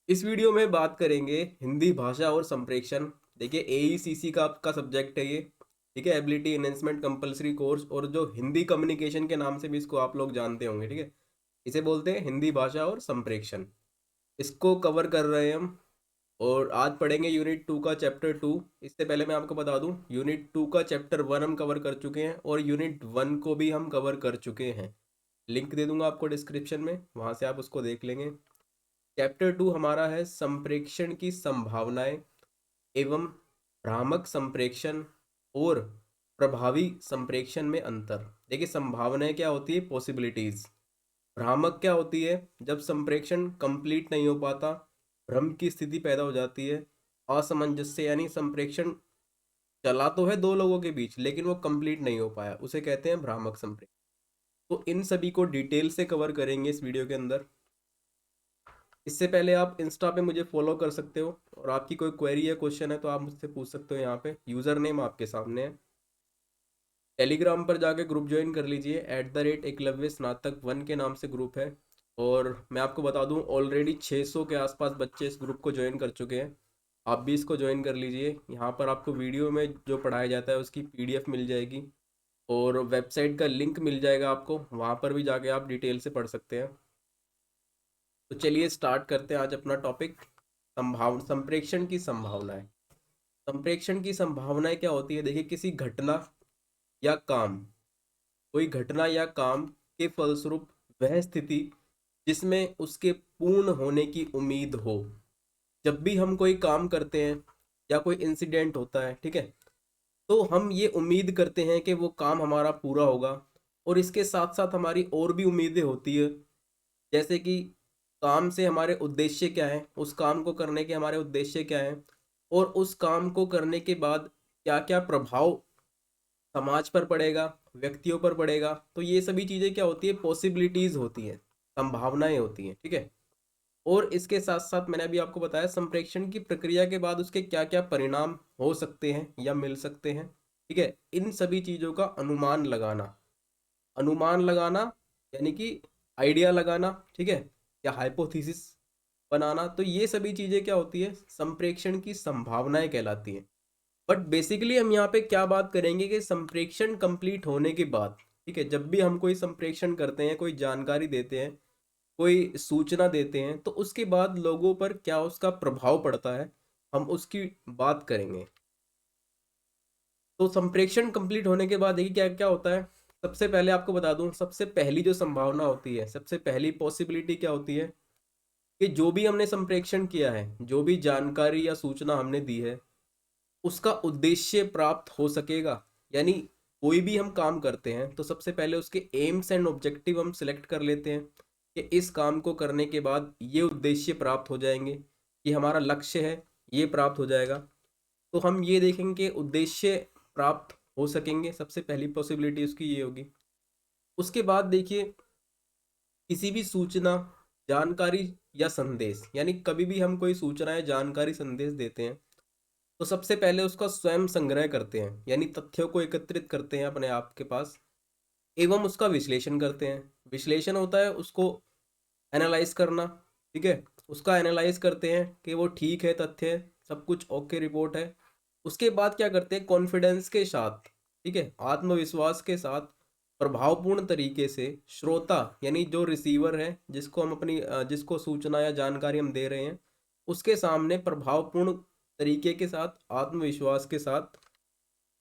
इस वीडियो में बात करेंगे हिंदी भाषा और संप्रेषण। देखिए एईसीसी का आपका सब्जेक्ट है ये। ठीक है, एबिलिटी एनहेंसमेंट कंपलसरी कोर्स, और जो हिंदी कम्युनिकेशन के नाम से भी इसको आप लोग जानते होंगे। ठीक है, इसे बोलते हैं हिंदी भाषा और संप्रेषण। इसको कवर कर रहे हैं हम। और आज पढ़ेंगे यूनिट 2 का चैप्टर 2। इससे पहले मैं आपको बता दूं, यूनिट 2 का चैप्टर 1 हम कवर कर चुके हैं और यूनिट 1 को भी हम कवर कर चुके हैं। लिंक दे दूंगा आपको डिस्क्रिप्शन में, वहां से आप उसको देख लेंगे। चैप्टर 2 हमारा है संप्रेक्षण की संभावनाएं एवं भ्रामक संप्रेक्षण और प्रभावी संप्रेक्षण में अंतर। देखिए, संभावनाएं क्या होती है? पॉसिबिलिटीज। भ्रामक क्या होती है? जब संप्रेक्षण कंप्लीट नहीं हो पाता, भ्रम की स्थिति पैदा हो जाती है। असमंजस्य यानी संप्रेक्षण चला तो है दो लोगों के बीच लेकिन वो कंप्लीट नहीं हो पाया, उसे कहते हैं भ्रामक संप्रेक्षण। तो इन सभी को डिटेल से कवर करेंगे इस वीडियो के अंदर। इससे पहले आप इंस्टा पे मुझे फॉलो कर सकते हो, और आपकी कोई क्वेरी या क्वेश्चन है तो आप मुझसे पूछ सकते हो। यहाँ पे यूज़र नेम आपके सामने है। टेलीग्राम पर जाके ग्रुप ज्वाइन कर लीजिए, @एकलव्य स्नातक 1 के नाम से ग्रुप है। और मैं आपको बता दूं, ऑलरेडी 600 के आसपास बच्चे इस ग्रुप को ज्वाइन कर चुके हैं। आप भी इसको ज्वाइन कर लीजिए। यहाँ पर आपको वीडियो में जो पढ़ाया जाता है उसकी PDF मिल जाएगी, और वेबसाइट का लिंक मिल जाएगा आपको, वहाँ पर भी जाके आप डिटेल से पढ़ सकते हैं। तो चलिए स्टार्ट करते हैं आज अपना टॉपिक। संप्रेक्षण की संभावनाएं। संप्रेक्षण की संभावनाएं क्या होती है? देखिए, किसी घटना या काम, कोई घटना या काम के फलस्वरूप वह स्थिति जिसमें उसके पूर्ण होने की उम्मीद हो। जब भी हम कोई काम करते हैं या कोई इंसिडेंट होता है, ठीक है, तो हम ये उम्मीद करते हैं कि वो काम हमारा पूरा होगा। और इसके साथ साथ हमारी और भी उम्मीदें होती है, जैसे कि काम से हमारे उद्देश्य क्या है, उस काम को करने के हमारे उद्देश्य क्या है, और उस काम को करने के बाद क्या क्या प्रभाव समाज पर पड़ेगा, व्यक्तियों पर पड़ेगा। तो ये सभी चीज़ें क्या होती है? पॉसिबिलिटीज होती हैं, संभावनाएं होती हैं। ठीक है, और इसके साथ साथ मैंने अभी आपको बताया संप्रेक्षण की प्रक्रिया के बाद उसके क्या क्या परिणाम हो सकते हैं या मिल सकते हैं। ठीक है, इन सभी चीज़ों का अनुमान लगाना। अनुमान लगाना यानी कि आइडिया लगाना, ठीक है, या हाइपोथेसिस बनाना। तो ये सभी चीज़ें क्या होती है? संप्रेक्षण की संभावनाएं कहलाती हैं। बट बेसिकली हम यहाँ पे क्या बात करेंगे कि संप्रेक्षण कंप्लीट होने के बाद, ठीक है, जब भी हम कोई संप्रेक्षण करते हैं, कोई जानकारी देते हैं, कोई सूचना देते हैं, तो उसके बाद लोगों पर क्या उसका प्रभाव पड़ता है, हम उसकी बात करेंगे। तो संप्रेक्षण कंप्लीट होने के बाद देखिए क्या क्या होता है। सबसे पहले आपको बता दूं, सबसे पहली जो संभावना होती है, सबसे पहली पॉसिबिलिटी क्या होती है कि जो भी हमने संप्रेक्षण किया है, जो भी जानकारी या सूचना हमने दी है, उसका उद्देश्य प्राप्त हो सकेगा। यानी कोई भी हम काम करते हैं तो सबसे पहले उसके एम्स एंड ऑब्जेक्टिव हम सिलेक्ट कर लेते हैं कि इस काम को करने के बाद ये उद्देश्य प्राप्त हो जाएंगे, ये हमारा लक्ष्य है, ये प्राप्त हो जाएगा। तो हम ये देखेंगे कि उद्देश्य प्राप्त हो सकेंगे, सबसे पहली पॉसिबिलिटी उसकी ये होगी। उसके बाद देखिए, किसी भी सूचना, जानकारी या संदेश, यानी कभी भी हम कोई सूचना या जानकारी संदेश देते हैं तो सबसे पहले उसका स्वयं संग्रह करते हैं, यानी तथ्यों को एकत्रित करते हैं अपने आप के पास, एवं उसका विश्लेषण करते हैं। विश्लेषण होता है उसको एनालाइज करना। ठीक है, उसका एनालाइज करते हैं कि वो ठीक है, तथ्य सब कुछ ओके रिपोर्ट है। उसके बाद क्या करते हैं? कॉन्फिडेंस के साथ, ठीक है, आत्मविश्वास के साथ, प्रभावपूर्ण तरीके से श्रोता यानी जो रिसीवर है, जिसको हम अपनी जिसको सूचना या जानकारी हम दे रहे हैं, उसके सामने प्रभावपूर्ण तरीके के साथ, आत्मविश्वास के साथ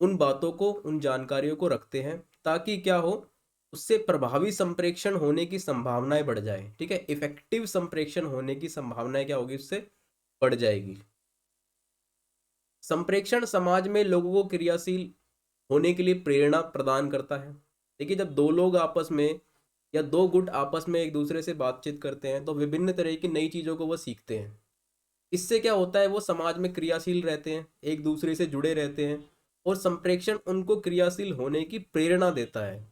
उन बातों को, उन जानकारियों को रखते हैं, ताकि क्या हो, उससे प्रभावी संप्रेक्षण होने की संभावनाएं बढ़ जाए। ठीक है, इफेक्टिव संप्रेक्षण होने की संभावनाएं क्या होगी? उससे बढ़ जाएगी। संप्रेक्षण समाज में लोगों को क्रियाशील होने के लिए प्रेरणा प्रदान करता है। देखिए, जब दो लोग आपस में या दो गुट आपस में एक दूसरे से बातचीत करते हैं तो विभिन्न तरह की नई चीज़ों को वो सीखते हैं। इससे क्या होता है? वो समाज में क्रियाशील रहते हैं, एक दूसरे से जुड़े रहते हैं, और संप्रेक्षण उनको क्रियाशील होने की प्रेरणा देता है।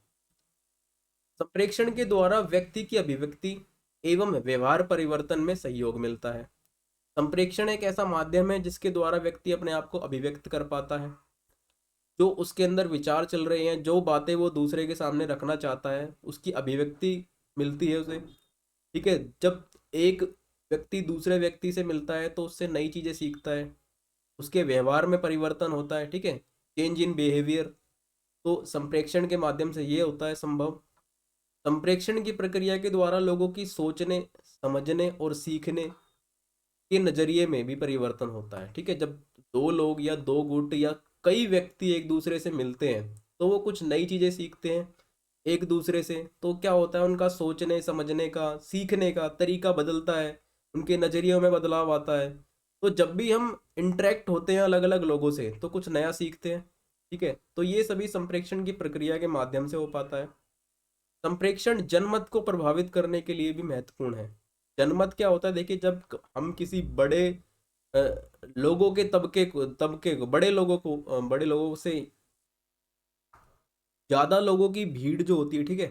संप्रेक्षण के द्वारा व्यक्ति की अभिव्यक्ति एवं व्यवहार परिवर्तन में सहयोग मिलता है। संप्रेक्षण एक ऐसा माध्यम है जिसके द्वारा व्यक्ति अपने आप को अभिव्यक्त कर पाता है। जो उसके अंदर विचार चल रहे हैं, जो बातें वो दूसरे के सामने रखना चाहता है, उसकी अभिव्यक्ति मिलती है उसे। ठीक है, जब एक व्यक्ति दूसरे व्यक्ति से मिलता है तो उससे नई चीजें सीखता है, उसके व्यवहार में परिवर्तन होता है, ठीक है, चेंज इन बिहेवियर। तो संप्रेक्षण के माध्यम से ये होता है संभव। संप्रेक्षण की प्रक्रिया के द्वारा लोगों की सोचने, समझने और सीखने के नजरिए में भी परिवर्तन होता है, ठीक है। जब दो लोग या दो गुट या कई व्यक्ति एक दूसरे से मिलते हैं तो वो कुछ नई चीजें सीखते हैं एक दूसरे से, तो क्या होता है, उनका सोचने समझने का सीखने का तरीका बदलता है, उनके नजरियों में बदलाव आता है। तो जब भी हम इंटरेक्ट होते हैं अलग अलग लोगों से तो कुछ नया सीखते हैं, ठीक है। तो ये सभी संप्रेक्षण की प्रक्रिया के माध्यम से हो पाता है। संप्रेक्षण जनमत को प्रभावित करने के लिए भी महत्वपूर्ण है। जनमत क्या होता है, देखिए, जब हम किसी बड़े अ, लोगों के तबके को बड़े लोगों से ज्यादा लोगों की भीड़ जो होती है, ठीक है,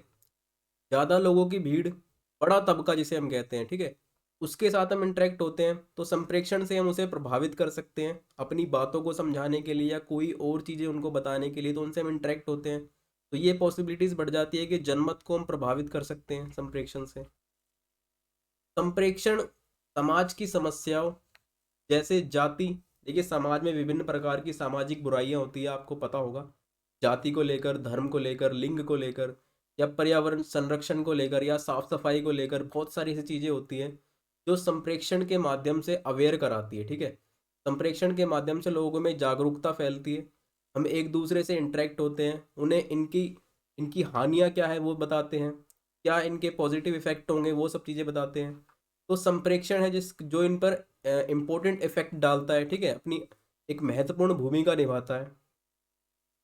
ज्यादा लोगों की भीड़, बड़ा तबका जिसे हम कहते हैं, ठीक है, उसके साथ हम इंटरेक्ट होते हैं तो संप्रेक्षण से हम उसे प्रभावित कर सकते हैं अपनी बातों को समझाने के लिए या कोई और चीजें उनको बताने के लिए, तो उनसे हम इंटरेक्ट होते हैं। तो ये पॉसिबिलिटीज बढ़ जाती है कि जनमत को हम प्रभावित कर सकते हैं संप्रेक्षण से। संप्रेक्षण समाज की समस्याओं जैसे जाति, देखिए समाज में विभिन्न प्रकार की सामाजिक बुराइयां होती है, आपको पता होगा, जाति को लेकर, धर्म को लेकर, लिंग को लेकर, या पर्यावरण संरक्षण को लेकर, या साफ सफाई को लेकर, बहुत सारी ऐसी चीजें होती हैं जो संप्रेक्षण के माध्यम से अवेयर कराती है, ठीक है। संप्रेक्षण के माध्यम से लोगों में जागरूकता फैलती है, हम एक दूसरे से इंटरेक्ट होते हैं, उन्हें इनकी इनकी हानियां क्या है वो बताते हैं, क्या इनके पॉजिटिव इफेक्ट होंगे वो सब चीज़ें बताते हैं। तो संप्रेक्षण है जिस जो इन पर इम्पोर्टेंट इफेक्ट डालता है, ठीक है, अपनी एक महत्वपूर्ण भूमिका निभाता है।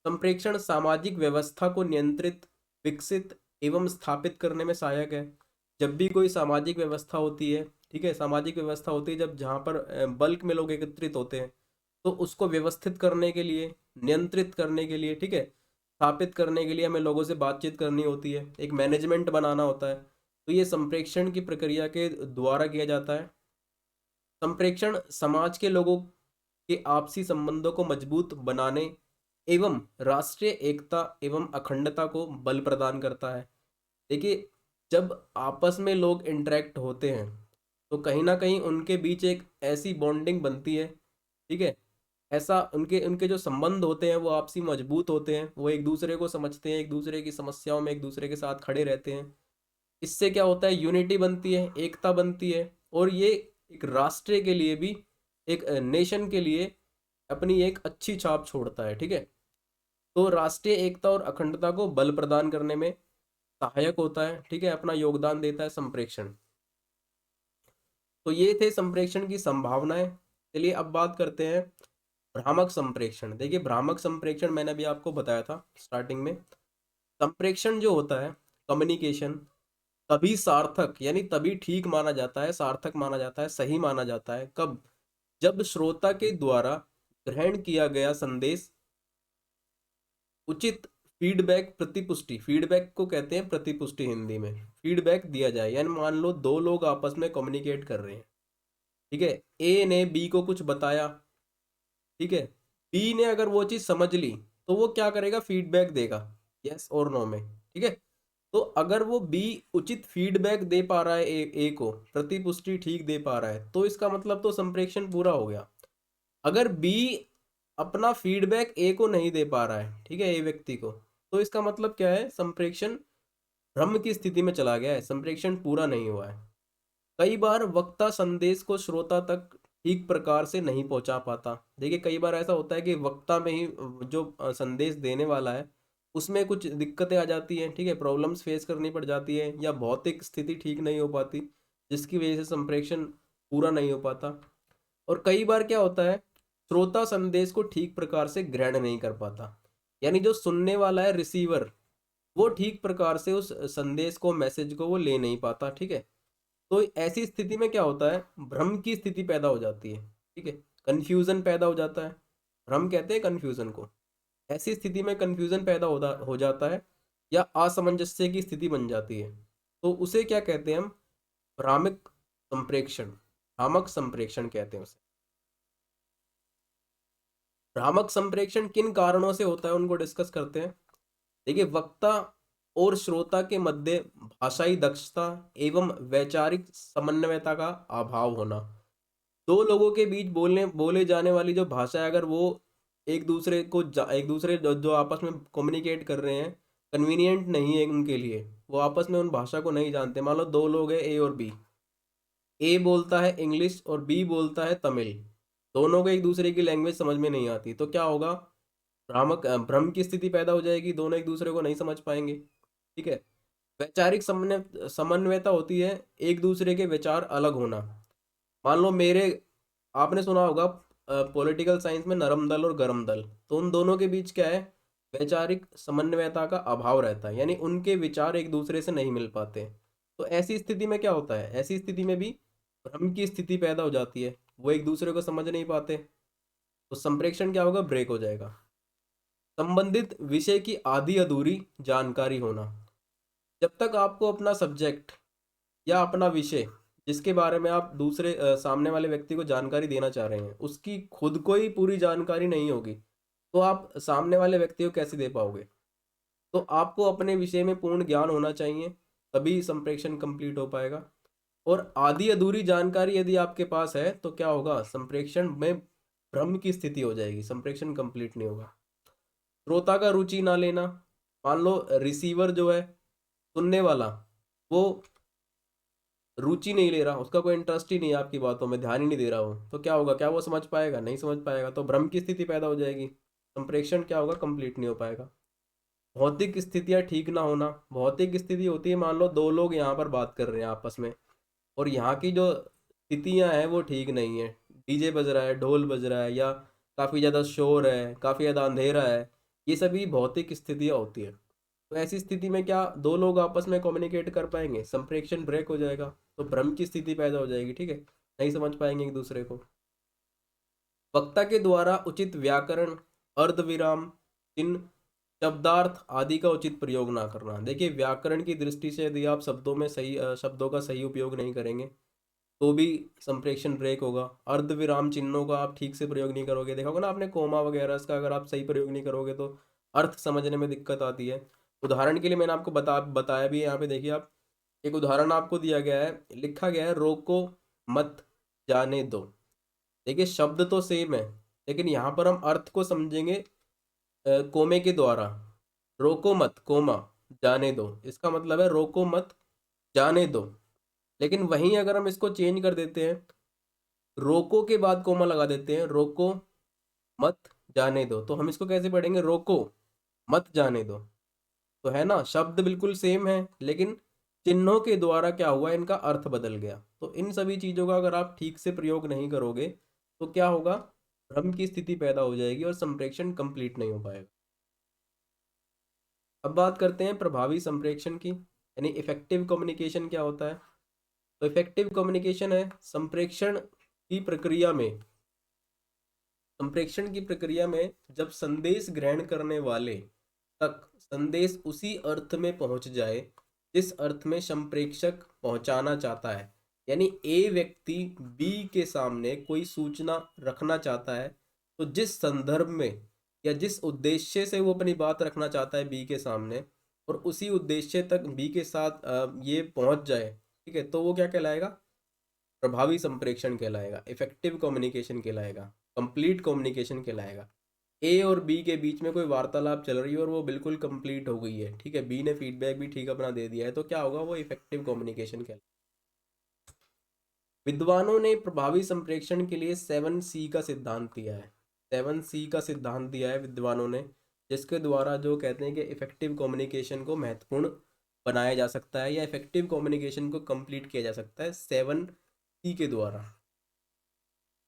संप्रेक्षण सामाजिक व्यवस्था को नियंत्रित, विकसित एवं स्थापित करने में सहायक है। जब भी कोई सामाजिक व्यवस्था होती है, ठीक है, सामाजिक व्यवस्था होती है जब जहाँ पर बल्क में लोग एकत्रित होते हैं, तो उसको व्यवस्थित करने के लिए, नियंत्रित करने के लिए, ठीक है, स्थापित करने के लिए हमें लोगों से बातचीत करनी होती है, एक मैनेजमेंट बनाना होता है। तो ये संप्रेक्षण की प्रक्रिया के द्वारा किया जाता है। संप्रेक्षण समाज के लोगों के आपसी संबंधों को मजबूत बनाने एवं राष्ट्रीय एकता एवं अखंडता को बल प्रदान करता है। देखिए, जब आपस में लोग इंटरेक्ट होते हैं तो कहीं ना कहीं उनके बीच एक ऐसी बॉन्डिंग बनती है, ठीक है, ऐसा उनके उनके जो संबंध होते हैं वो आपसी मजबूत होते हैं, वो एक दूसरे को समझते हैं, एक दूसरे की समस्याओं में एक दूसरे के साथ खड़े रहते हैं। इससे क्या होता है, यूनिटी बनती है, एकता बनती है, और ये एक राष्ट्र के लिए भी, एक नेशन के लिए अपनी एक अच्छी छाप छोड़ता है, ठीक है। तो राष्ट्रीय एकता और अखंडता को बल प्रदान करने में सहायक होता है, ठीक है, अपना योगदान देता है संप्रेक्षण। तो ये थे संप्रेक्षण की संभावनाएं। चलिए अब बात करते हैं भ्रामक संप्रेक्षण। देखिए, भ्रामक संप्रेक्षण मैंने अभी आपको बताया था स्टार्टिंग में। संप्रेक्षण जो होता है, कम्युनिकेशन, तभी सार्थक यानी तभी ठीक माना जाता है, सार्थक माना जाता है, सही माना जाता है, कब, जब श्रोता के द्वारा ग्रहण किया गया संदेश उचित फीडबैक, प्रतिपुष्टि, फीडबैक को कहते हैं प्रतिपुष्टि हिंदी में, फीडबैक दिया जाए। यानी मान लो दो लोग आपस में कम्युनिकेट कर रहे हैं, ठीक है, ए ने बी को कुछ बताया, ठीक है, बी ने अगर वो चीज समझ ली तो वो क्या करेगा, फीडबैक देगा, यस और नो में, ठीक है। तो अगर वो बी उचित फीडबैक दे पा रहा है, ए को प्रतिपुष्टि ठीक दे पा रहा है, तो इसका मतलब तो संप्रेक्षण पूरा हो गया। अगर बी अपना फीडबैक ए को नहीं दे पा रहा है, ठीक है, ए व्यक्ति को, तो इसका मतलब क्या है, संप्रेक्षण भ्रम की स्थिति में चला गया है, संप्रेक्षण पूरा नहीं हुआ है। कई बार वक्ता संदेश को श्रोता तक ठीक प्रकार से नहीं पहुंचा पाता। देखिए, कई बार ऐसा होता है कि वक्ता में ही जो संदेश देने वाला है उसमें कुछ दिक्कतें आ जाती हैं, ठीक है, प्रॉब्लम्स फेस करनी पड़ जाती है, या भौतिक स्थिति ठीक नहीं हो पाती जिसकी वजह से संप्रेक्षण पूरा नहीं हो पाता। और कई बार क्या होता है, श्रोता संदेश को ठीक प्रकार से ग्रहण नहीं कर पाता, यानी जो सुनने वाला है, रिसीवर, वो ठीक प्रकार से उस संदेश को, मैसेज को वो ले नहीं पाता, ठीक है। तो ऐसी स्थिति में क्या होता है, भ्रम की स्थिति पैदा हो जाती है, ठीक है, कंफ्यूजन पैदा हो जाता है, भ्रम कहते हैं कंफ्यूजन को। ऐसी स्थिति में कंफ्यूजन पैदा हो जाता है, या असमंजस्य की स्थिति बन जाती है, तो उसे क्या कहते हैं हम, भ्रामक संप्रेक्षण, भ्रामक संप्रेक्षण कहते हैं उसे। भ्रामक संप्रेक्षण किन कारणों से होता है उनको डिस्कस करते हैं। देखिए, वक्ता और श्रोता के मध्य भाषाई दक्षता एवं वैचारिक समन्वयता का अभाव होना। दो लोगों के बीच बोले जाने वाली जो भाषा है, अगर वो एक दूसरे जो आपस में कम्युनिकेट कर रहे हैं, कन्वीनियंट नहीं है उनके लिए, वो आपस में उन भाषा को नहीं जानते। मान लो दो लोग हैं, ए और बी। ए बोलता है इंग्लिश और बी बोलता है तमिल। दोनों को एक दूसरे की लैंग्वेज समझ में नहीं आती, तो क्या होगा? भ्रम की स्थिति पैदा हो जाएगी, दोनों एक दूसरे को नहीं समझ पाएंगे। ठीक है। वैचारिक समन्वयता होती है एक दूसरे के विचार अलग होना। मान लो मेरे आपने सुना होगा पॉलिटिकल साइंस में नरम दल और गरम दल, तो उन दोनों के बीच क्या है? वैचारिक समन्वयता का अभाव रहता है, यानी उनके विचार एक दूसरे से नहीं मिल पाते। तो ऐसी स्थिति में क्या होता है? ऐसी स्थिति में भी भ्रम की स्थिति पैदा हो जाती है, वो एक दूसरे को समझ नहीं पाते। तो संप्रेषण क्या होगा? ब्रेक हो जाएगा। संबंधित विषय की आधी अधूरी जानकारी होना। जब तक आपको अपना सब्जेक्ट या अपना विषय जिसके बारे में आप सामने वाले व्यक्ति को जानकारी देना चाह रहे हैं, उसकी खुद को ही पूरी जानकारी नहीं होगी, तो आप सामने वाले व्यक्ति को कैसे दे पाओगे? तो आपको अपने विषय में पूर्ण ज्ञान होना चाहिए, तभी संप्रेषण कंप्लीट हो पाएगा। और आधी अधूरी जानकारी यदि आपके पास है तो क्या होगा? संप्रेषण में भ्रम की स्थिति हो जाएगी, संप्रेषण कंप्लीट नहीं होगा। श्रोता का रुचि ना लेना। मान लो रिसीवर जो है, सुनने वाला, वो रुचि नहीं ले रहा, उसका कोई इंटरेस्ट ही नहीं है आपकी बातों में, ध्यान ही नहीं दे रहा हो, तो क्या होगा? क्या वो समझ पाएगा? नहीं समझ पाएगा, तो भ्रम की स्थिति पैदा हो जाएगी। संप्रेषण क्या होगा? कंप्लीट नहीं हो पाएगा। भौतिक स्थितियाँ ठीक ना होना। भौतिक स्थिति होती है, मान लो दो लोग यहाँ पर बात कर रहे हैं आपस में, और यहाँ की जो स्थितियाँ हैं वो ठीक नहीं है। डीजे बज रहा है, ढोल बज रहा है, या काफ़ी ज़्यादा शोर है, काफ़ी ज़्यादा अंधेरा है, ये सभी भौतिक स्थितियाँ होती है। तो ऐसी स्थिति में क्या दो लोग आपस में कम्युनिकेट कर पाएंगे? संप्रेषण ब्रेक हो जाएगा, तो भ्रम की स्थिति पैदा हो जाएगी। ठीक है, नहीं समझ पाएंगे एक दूसरे को। वक्ता के द्वारा उचित व्याकरण, अर्धविराम चिन्ह, शब्दार्थ आदि का उचित प्रयोग ना करना। देखिए, व्याकरण की दृष्टि से यदि आप शब्दों का सही उपयोग नहीं करेंगे तो भी संप्रेषण ब्रेक होगा। अर्धविराम चिन्हों का आप ठीक से प्रयोग नहीं करोगे, देखा होगा ना आपने, कोमा वगैरह, इसका अगर आप सही प्रयोग नहीं करोगे तो अर्थ समझने में दिक्कत आती है। उदाहरण के लिए मैंने आपको बताया भी है, यहाँ पे देखिए आप, एक उदाहरण आपको दिया गया है, लिखा गया है रोको मत जाने दो। देखिए शब्द तो सेम है, लेकिन यहाँ पर हम अर्थ को समझेंगे कोमे के द्वारा। रोको मत, कोमा, जाने दो, इसका मतलब है रोको मत जाने दो। लेकिन वहीं अगर हम इसको चेंज कर देते हैं, रोको के बाद कोमा लगा देते हैं, रोको मत जाने दो, तो हम इसको कैसे पढ़ेंगे? रोको मत जाने दो। तो है ना, शब्द बिल्कुल सेम है, लेकिन चिन्हों के द्वारा क्या हुआ? इनका अर्थ बदल गया। तो इन सभी चीज़ों का अगर आप ठीक से प्रयोग नहीं करोगे तो क्या होगा? भ्रम की स्थिति पैदा हो जाएगी और संप्रेषण कंप्लीट नहीं हो पाएगा। अब बात करते हैं प्रभावी संप्रेषण की, यानी इफेक्टिव कम्युनिकेशन क्या होता है। तो इफेक्टिव कम्युनिकेशन है संप्रेषण की प्रक्रिया में जब संदेश ग्रहण करने वाले तक संदेश उसी अर्थ में पहुंच जाए जिस अर्थ में संप्रेषक पहुंचाना चाहता है। यानी ए व्यक्ति बी के सामने कोई सूचना रखना चाहता है, तो जिस संदर्भ में या जिस उद्देश्य से वो अपनी बात रखना चाहता है बी के सामने, और उसी उद्देश्य तक बी के साथ ये पहुंच जाए, ठीक है, तो वो क्या कहलाएगा? प्रभावी संप्रेषण कहलाएगा, इफेक्टिव कम्युनिकेशन कहलाएगा, कंप्लीट कम्युनिकेशन कहलाएगा। ए और बी के बीच में कोई वार्तालाप चल रही है और वो बिल्कुल कंप्लीट हो गई है, ठीक है, बी ने फीडबैक भी ठीक अपना दे दिया है, तो क्या होगा? वो इफेक्टिव कम्युनिकेशन कहलाएगा। विद्वानों ने प्रभावी संप्रेषण के लिए 7C का सिद्धांत दिया है। 7C का सिद्धांत दिया है विद्वानों ने, जिसके द्वारा जो कहते हैं कि इफेक्टिव कम्युनिकेशन को महत्वपूर्ण बनाया जा सकता है या इफेक्टिव कम्युनिकेशन को कंप्लीट किया जा सकता है 7C के द्वारा।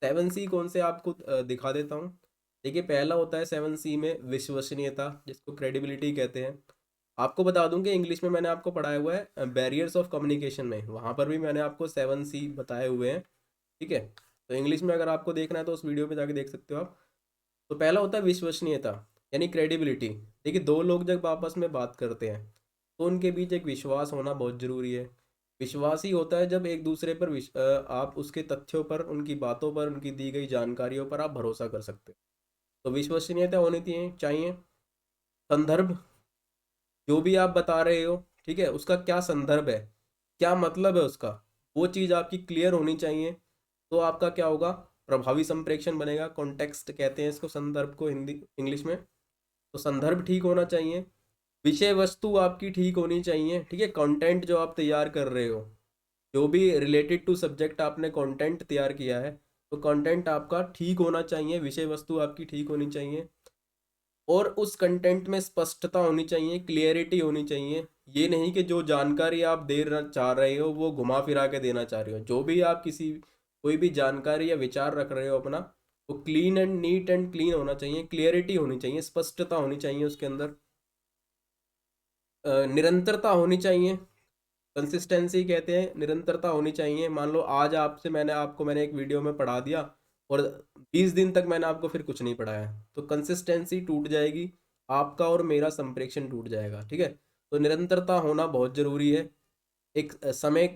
7C कौन से आपको दिखा देता हूँ। देखिए, पहला होता है 7C में विश्वसनीयता, जिसको क्रेडिबिलिटी कहते हैं। आपको बता दूं कि इंग्लिश में मैंने आपको पढ़ाया हुआ है बैरियर्स ऑफ कम्युनिकेशन में, वहाँ पर भी मैंने आपको 7C बताए हुए हैं। ठीक है, तो इंग्लिश में अगर आपको देखना है तो उस वीडियो पे जाके देख सकते हो आप। तो पहला होता है विश्वसनीयता, यानी क्रेडिबिलिटी। देखिए, दो लोग जब आपस में बात करते हैं तो उनके बीच एक विश्वास होना बहुत ज़रूरी है। विश्वास ही होता है जब एक दूसरे पर आप उसके तथ्यों पर, उनकी बातों पर, उनकी दी गई जानकारियों पर आप भरोसा कर सकते हो। तो विश्वसनीयता होनी चाहिए। संदर्भ जो भी आप बता रहे हो, ठीक है, उसका क्या संदर्भ है, क्या मतलब है उसका, वो चीज़ आपकी क्लियर होनी चाहिए। तो आपका क्या होगा, प्रभावी संप्रेषण बनेगा। कॉन्टेक्स्ट कहते हैं इसको, संदर्भ को हिंदी इंग्लिश में। तो संदर्भ ठीक होना चाहिए, विषय वस्तु आपकी ठीक होनी चाहिए, ठीक है। कंटेंट जो आप तैयार कर रहे हो, जो भी रिलेटेड टू सब्जेक्ट आपने कंटेंट तैयार किया है, तो कंटेंट आपका ठीक होना चाहिए, विषय वस्तु आपकी ठीक होनी चाहिए, और उस कंटेंट में स्पष्टता होनी चाहिए, क्लियरिटी होनी चाहिए। ये नहीं कि जो जानकारी आप देना चाह रहे हो वो घुमा फिरा के देना चाह रहे हो। जो भी आप किसी कोई भी जानकारी या विचार रख रहे हो अपना, वो clean and neat and clean होना चाहिए, क्लियरिटी होनी चाहिए, स्पष्टता होनी चाहिए उसके अंदर, निरंतरता होनी चाहिए। कंसिस्टेंसी कहते हैं, निरंतरता होनी चाहिए। मान लो आज आपसे मैंने एक वीडियो में पढ़ा दिया और 20 दिन तक मैंने आपको फिर कुछ नहीं पढ़ाया, तो कंसिस्टेंसी टूट जाएगी, आपका और मेरा संप्रेषण टूट जाएगा, ठीक है। तो निरंतरता होना बहुत ज़रूरी है, एक समय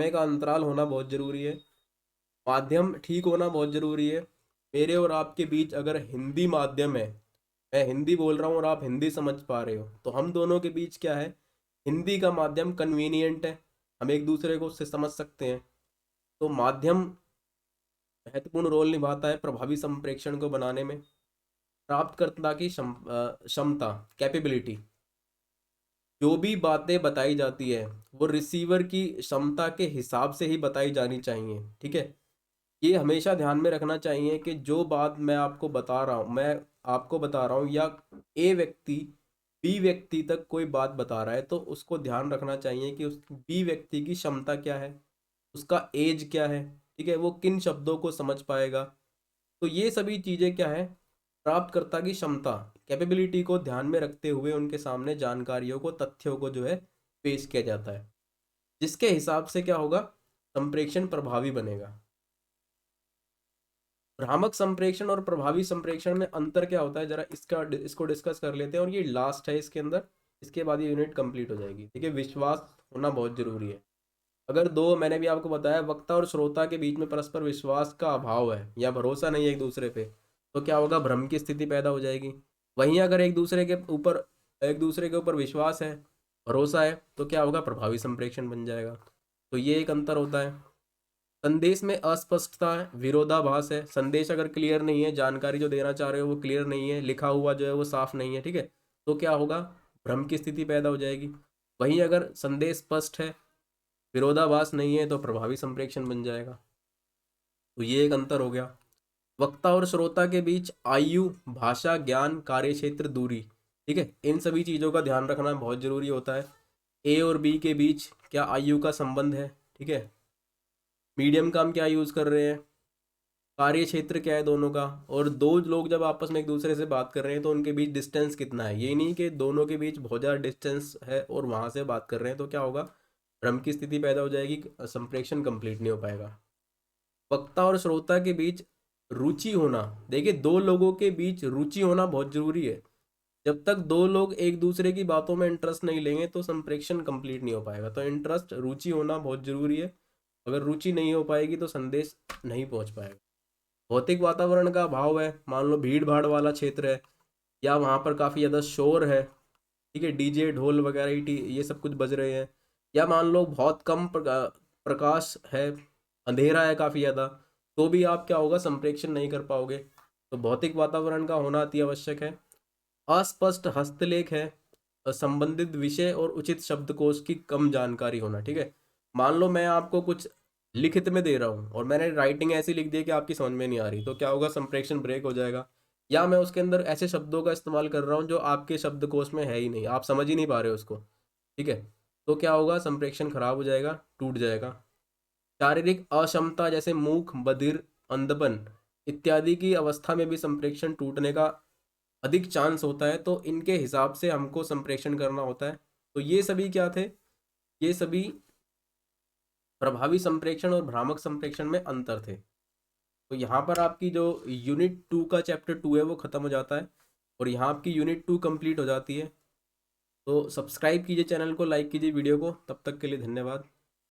का अंतराल होना बहुत ज़रूरी है, माध्यम ठीक होना बहुत ज़रूरी है। मेरे और आपके बीच अगर हिंदी माध्यम है, मैं हिंदी बोल रहा हूँ और आप हिंदी समझ पा रहे हो, तो हम दोनों के बीच क्या है, हिंदी का माध्यम कन्वीनियंट है, हम एक दूसरे को उससे समझ सकते हैं। तो माध्यम महत्वपूर्ण रोल निभाता है प्रभावी संप्रेषण को बनाने में। प्राप्तकर्ता की क्षमता, कैपेबिलिटी, जो भी बातें बताई जाती है वो रिसीवर की क्षमता के हिसाब से ही बताई जानी चाहिए, ठीक है। ये हमेशा ध्यान में रखना चाहिए कि जो बात मैं आपको बता रहा हूँ, या ए व्यक्ति बी व्यक्ति तक कोई बात बता रहा है, तो उसको ध्यान रखना चाहिए कि उस बी व्यक्ति की क्षमता क्या है, उसका एज क्या है, ठीक है, वो किन शब्दों को समझ पाएगा। तो ये सभी चीज़ें क्या है, प्राप्तकर्ता की क्षमता, कैपेबिलिटी को ध्यान में रखते हुए उनके सामने जानकारियों को, तथ्यों को जो है पेश किया जाता है, जिसके हिसाब से क्या होगा, संप्रेषण प्रभावी बनेगा। भ्रामक संप्रेषण और प्रभावी संप्रेषण में अंतर क्या होता है, जरा इसको डिस्कस कर लेते हैं, और ये लास्ट है इसके अंदर, इसके बाद ये यूनिट कंप्लीट हो जाएगी, ठीक है। विश्वास होना बहुत जरूरी है। अगर दो, मैंने भी आपको बताया, वक्ता और श्रोता के बीच में परस्पर विश्वास का अभाव है या भरोसा नहीं है एक दूसरे पे, तो क्या होगा, भ्रम की स्थिति पैदा हो जाएगी। वहीं अगर एक दूसरे के ऊपर विश्वास है, भरोसा है, तो क्या होगा, प्रभावी संप्रेषण बन जाएगा। तो ये एक अंतर होता है। संदेश में अस्पष्टता है, विरोधाभास है, संदेश अगर क्लियर नहीं है, जानकारी जो देना चाह रहे हो वो क्लियर नहीं है, लिखा हुआ जो है वो साफ नहीं है, ठीक है, तो क्या होगा, भ्रम की स्थिति पैदा हो जाएगी। वहीं अगर संदेश स्पष्ट है, विरोधाभास नहीं है, तो प्रभावी संप्रेषण बन जाएगा। तो ये एक अंतर हो गया। वक्ता और श्रोता के बीच आयु, भाषा, ज्ञान, कार्यक्षेत्र, दूरी, ठीक है, इन सभी चीज़ों का ध्यान रखना बहुत जरूरी होता है। ए और बी के बीच क्या आयु का संबंध है, ठीक है, मीडियम का हम क्या यूज़ कर रहे हैं, कार्य क्षेत्र क्या है दोनों का, और दो लोग जब आपस में एक दूसरे से बात कर रहे हैं तो उनके बीच डिस्टेंस कितना है। ये नहीं कि दोनों के बीच बहुत ज़्यादा डिस्टेंस है और वहाँ से बात कर रहे हैं, तो क्या होगा, भ्रम की स्थिति पैदा हो जाएगी, संप्रेषण कंप्लीट नहीं हो पाएगा। वक्ता और श्रोता के बीच रुचि होना, देखिए दो लोगों के बीच रुचि होना बहुत जरूरी है। जब तक दो लोग एक दूसरे की बातों में इंटरेस्ट नहीं लेंगे तो संप्रेषण कंप्लीट नहीं हो पाएगा। तो इंटरेस्ट, रुचि होना बहुत जरूरी है। अगर रुचि नहीं हो पाएगी तो संदेश नहीं पहुंच पाएगा। भौतिक वातावरण का अभाव है, मान लो भीड़ भाड़ वाला क्षेत्र है, या वहाँ पर काफ़ी ज़्यादा शोर है, ठीक है, डीजे ढोल वगैरह ये सब कुछ बज रहे हैं, या मान लो बहुत कम प्रकाश है, अंधेरा है काफ़ी ज़्यादा, तो भी आप क्या होगा, संप्रेषण नहीं कर पाओगे। तो भौतिक वातावरण का होना अति आवश्यक है। अस्पष्ट हस्तलेख है, संबंधित विषय और उचित शब्दकोश की कम जानकारी होना, ठीक है। मान लो मैं आपको कुछ लिखित में दे रहा हूँ और मैंने राइटिंग ऐसी लिख दी है कि आपकी समझ में नहीं आ रही, तो क्या होगा, संप्रेषण ब्रेक हो जाएगा। या मैं उसके अंदर ऐसे शब्दों का इस्तेमाल कर रहा हूँ जो आपके शब्दकोश में है ही नहीं, आप समझ ही नहीं पा रहे हो उसको, ठीक है, तो क्या होगा, संप्रेषण खराब हो जाएगा, टूट जाएगा। शारीरिक अक्षमता जैसे मूक, बधिर, अंधपन इत्यादि की अवस्था में भी संप्रेषण टूटने का अधिक चांस होता है, तो इनके हिसाब से हमको संप्रेषण करना होता है। तो ये सभी क्या थे, ये सभी प्रभावी संप्रेषण और भ्रामक संप्रेषण में अंतर थे। तो यहाँ पर आपकी जो यूनिट 2 का चैप्टर 2 है वो खत्म हो जाता है, और यहाँ आपकी यूनिट 2 कंप्लीट हो जाती है। तो सब्सक्राइब कीजिए चैनल को, लाइक कीजिए वीडियो को। तब तक के लिए धन्यवाद।